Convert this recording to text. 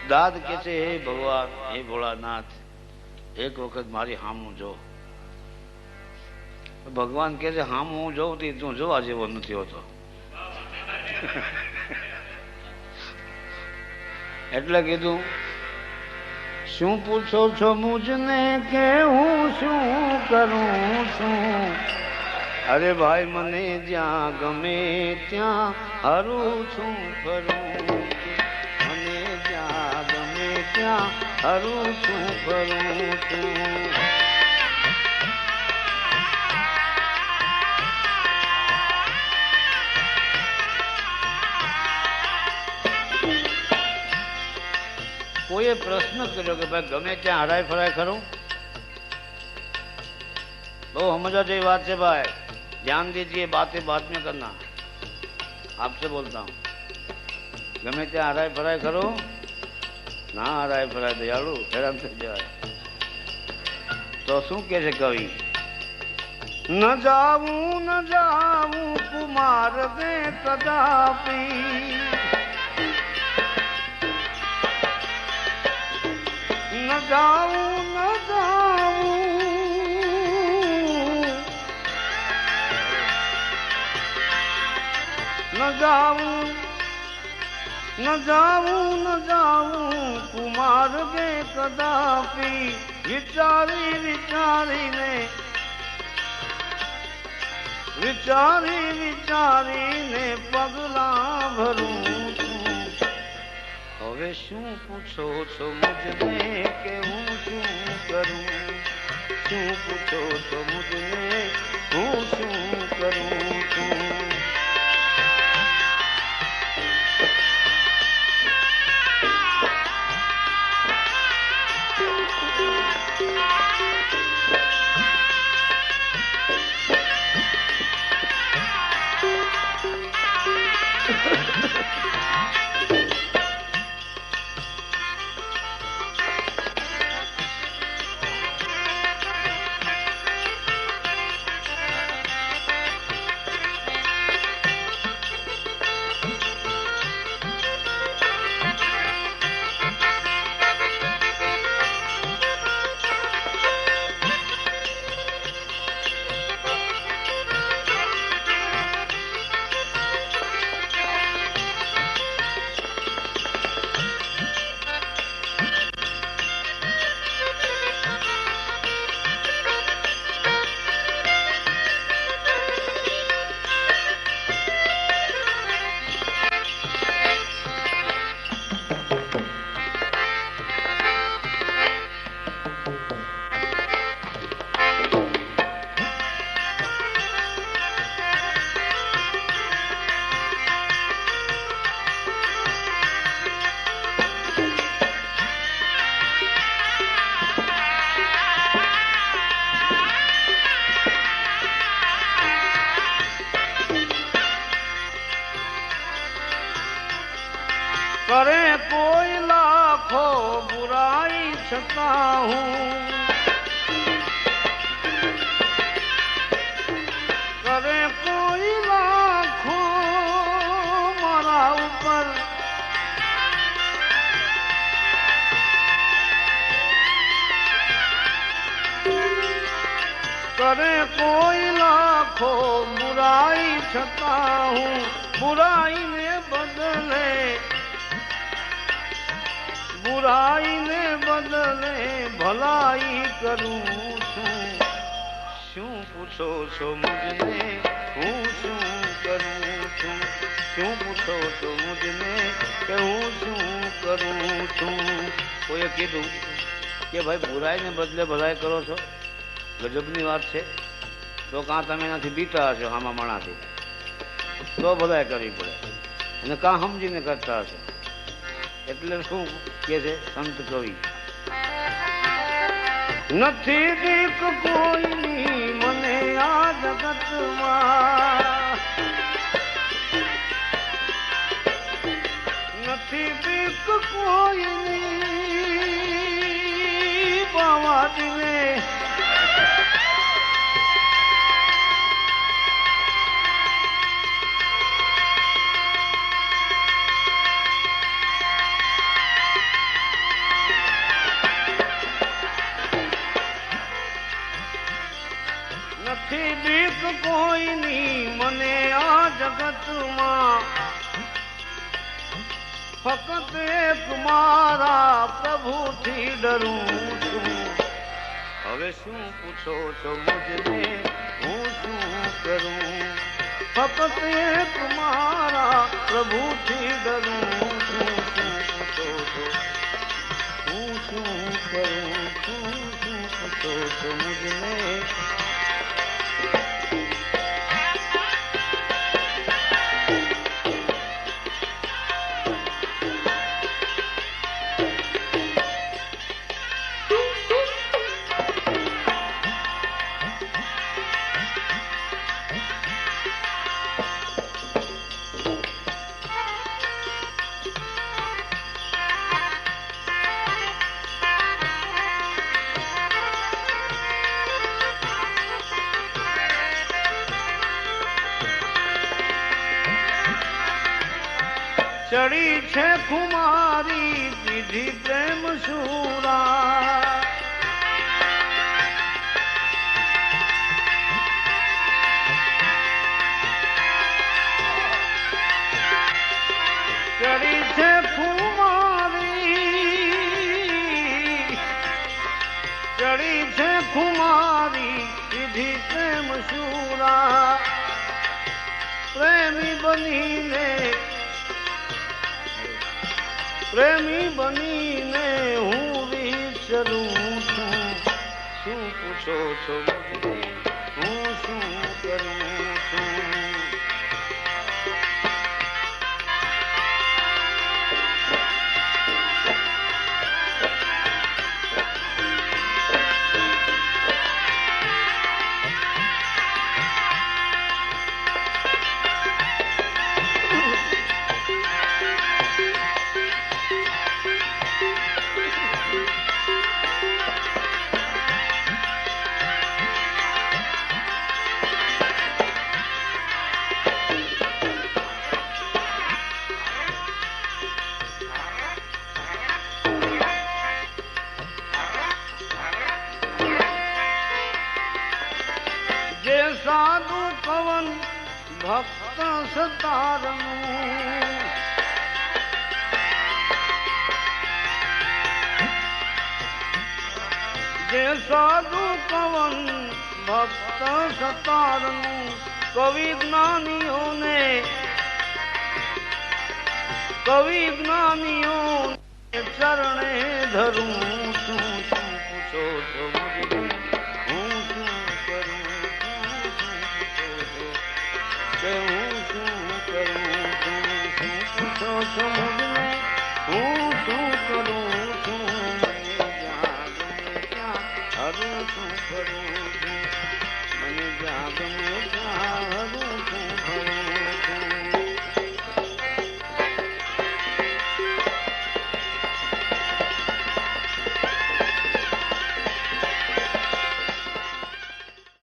દાદ કે છે, હે ભગવાન, હે ભોળાનાથ, એક વખત મારી હામું જો. ભગવાન કે છે, હામું હું જોઉં તું જોવા જેવો નથી હોતો. એટલે કીધું, શું પૂછો છો મુજને કે હું શું કરું છું? અરે ભાઈ, મને જ્યાં ગમે ત્યાં હરું છું ફરું. મને જ્યાં ગમે ત્યાં હરું છું ફરું છું. કોઈએ પ્રશ્ન કર્યો કે ભાઈ ગમે ત્યાં હરાય ફરાય ખરું? બહુ સમજવા જેવી વાત છે ભાઈ. ध्यान दीजिए, बातें बाद में करना. आपसे बोलता हूं, गमे ત્યાં હરાય ફરાય ખરો? ના હરાય ફરાય દયાળુ, હેરાન થઈ જાય. તો શું કે છે કવિ? ન જાવું કુમાર દે કદાપી, ન જાવું न जाऊं कुमार गे कदापि. વિચારીને પગલા ભરું છું. હવે શું પૂછો છો મુજને કે હું શું કરું? શું પૂછો છો મુજને હું શું કરું છું? करे कोई लाखों बुराई छता हूँ, करे कोई लाखों मारा ऊपर, करे कोई लाखों बुराई छता हूँ. बुराई ने बदले ભલાઈ કરું છું. શું પૂછો છો મુજને હું શું કરું છું? શું પૂછો છો મુજને કે હું શું કરું છું? કોઈએ કીધું કે ભાઈ બુરાઈને બદલે ભલાઈ કરો છો, ગજબની વાત છે. તો કાં તમે એનાથી બીતા હશો આમાં માણાથી, તો ભલાઈ કરવી પડે, અને કાં સમજીને કરતા હશો. એટલે શું કે છે સંત કવિ? નથી બીક કોઈની મને આ જગતમાં, નથી બીક કોઈની બાવાજીને. બીક કોઈની મને આ જગતમાં, ફક્ત એક મારા પ્રભુથી ડરું છું. હવે શું પૂછો છો મુજને, હું શું કરું? ફક્ત એક મારા પ્રભુથી ડરું છું. શું પૂછો છો, હું શું કરું છું? શું પૂછો છો મુજને? ચડી છે ખુમારી પીધી પ્રેમ સુરા, ચડી છે ખુમારી, ચડી છે ખુમારી પીધી પ્રેમ સુરા. પ્રેમી બનીને, પ્રેમી બનીને હું વિચરું છું. શું પૂછો છો મુજને, હું શું કરું છું? જે સાધુ કવન ભક્ત સતારનું, જે સાધુ કવન ભક્ત સતારનું, કવિ જ્ઞાનીઓને, કવિ જ્ઞાનીઓને ચરણે ધરું છું. શું પૂછો છો મુજને, હું શું કરું? હું શું કરું છું? શું પૂછો છો મુજને, હું શું કરું છું? જ્યાં ગમે ત્યાં હવે શું કરું?